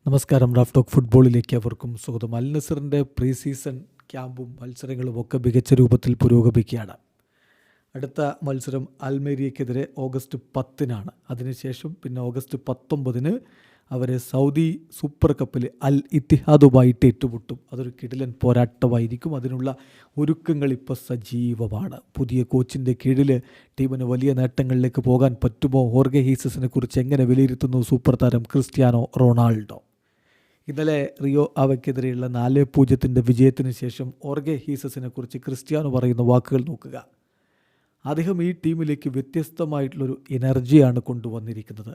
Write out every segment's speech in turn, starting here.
നമസ്കാരം. Raf talk ഫുട്ബോളിലേക്ക് അവർക്കും സ്വാഗതം. അൽ നസറിൻ്റെ പ്രീ സീസൺ ക്യാമ്പും മത്സരങ്ങളും ഒക്കെ മികച്ച രൂപത്തിൽ പുരോഗമിക്കുകയാണ്. അടുത്ത മത്സരം അൽമേരിയക്കെതിരെ ഓഗസ്റ്റ് 10-നാണ്. അതിനുശേഷം പിന്നെ ഓഗസ്റ്റ് 19-ന് അവരെ സൗദി സൂപ്പർ കപ്പിൽ അൽ ഇത്തിഹാദുമായിട്ട് ഏറ്റുമുട്ടും. അതൊരു കിടിലൻ പോരാട്ടമായിരിക്കും. അതിനുള്ള ഒരുക്കങ്ങൾ ഇപ്പോൾ സജീവമാണ്. പുതിയ കോച്ചിൻ്റെ കീഴിൽ ടീമിന് വലിയ നേട്ടങ്ങളിലേക്ക് പോകാൻ പറ്റുമോ? ഹോർഗെ ഹീസസിനെ കുറിച്ച് എങ്ങനെ വിലയിരുത്തുന്നു സൂപ്പർ താരം ക്രിസ്ത്യാനോ റൊണാൾഡോ? ഇന്നലെ റിയോ അവയ്ക്കെതിരെയുള്ള 4-0 വിജയത്തിന് ശേഷം ഹോർഗെ ഹീസസിനെ കുറിച്ച് ക്രിസ്ത്യാനോ പറയുന്ന വാക്കുകൾ നോക്കുക. അദ്ദേഹം ഈ ടീമിലേക്ക് വ്യത്യസ്തമായിട്ടുള്ളൊരു എനർജിയാണ് കൊണ്ടുവന്നിരിക്കുന്നത്.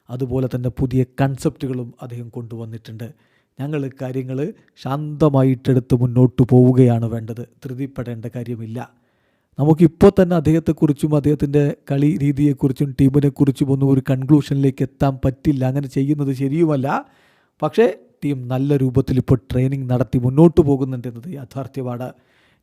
അതുപോലെ തന്നെ പുതിയ കൺസെപ്റ്റുകളും അദ്ദേഹം കൊണ്ടുവന്നിട്ടുണ്ട്. ഞങ്ങൾ കാര്യങ്ങൾ ശാന്തമായിട്ടെടുത്ത് മുന്നോട്ട് പോവുകയാണ് വേണ്ടത്. ധൃതിപ്പെടേണ്ട കാര്യമില്ല. നമുക്കിപ്പോൾ തന്നെ അദ്ദേഹത്തെക്കുറിച്ചും അദ്ദേഹത്തിൻ്റെ കളി രീതിയെക്കുറിച്ചും ടീമിനെക്കുറിച്ചും ഒന്നും ഒരു കൺക്ലൂഷനിലേക്ക് എത്താൻ പറ്റില്ല. അങ്ങനെ ചെയ്യുന്നത് ശരിയുമല്ല. പക്ഷേ ടീം നല്ല രൂപത്തിൽ ഇപ്പോൾ ട്രെയിനിങ് നടത്തി മുന്നോട്ട് പോകുന്നുണ്ടെന്നത് യാഥാർത്ഥ്യമാണ്.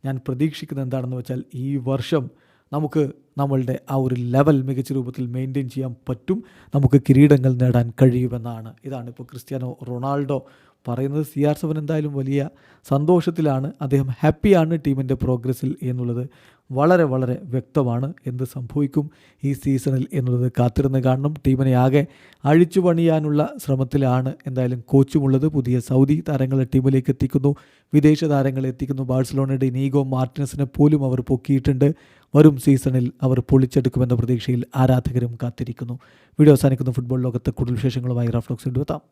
ഞാൻ പ്രതീക്ഷിക്കുന്നത് എന്താണെന്ന് വെച്ചാൽ ഈ വർഷം നമുക്ക് നമ്മളുടെ ആ ഒരു ലെവൽ മികച്ച രൂപത്തിൽ മെയിൻറ്റെയിൻ ചെയ്യാൻ പറ്റും. നമുക്ക് കിരീടങ്ങൾ നേടാൻ കഴിയുമെന്നാണ്. ഇതാണ് ഇപ്പോൾ ക്രിസ്ത്യാനോ റൊണാൾഡോ പറയുന്നത്. CR7 എന്തായാലും വലിയ സന്തോഷത്തിലാണ്. അദ്ദേഹം ഹാപ്പിയാണ് ടീമിൻ്റെ പ്രോഗ്രസ്സിൽ എന്നുള്ളത് വളരെ വളരെ വ്യക്തമാണ്. എന്ത് സംഭവിക്കും ഈ സീസണിൽ എന്നുള്ളത് കാത്തിരുന്ന് കാണണം. ടീമിനെ ആകെ അഴിച്ചു പണിയാനുള്ള ശ്രമത്തിലാണ് എന്തായാലും കോച്ചുമുള്ളത്. പുതിയ സൗദി താരങ്ങളെ ടീമിലേക്ക് എത്തിക്കുന്നു, വിദേശ താരങ്ങളെ എത്തിക്കുന്നു. ബാഴ്സലോണയുടെ ഇനീഗോ മാർട്ടിനസിനെ പോലും അവർ പൊക്കിയിട്ടുണ്ട്. വരും സീസണിൽ അവർ പൊളിച്ചെടുക്കുമെന്ന പ്രതീക്ഷയിൽ ആരാധകരും കാത്തിരിക്കുന്നു. വീഡിയോ അവസാനിക്കുന്നു. ഫുട്ബോൾ ലോകത്തെ കൂടുതൽ വിശേഷങ്ങളുമായി റാഫ് ടോക്സ് എത്താം.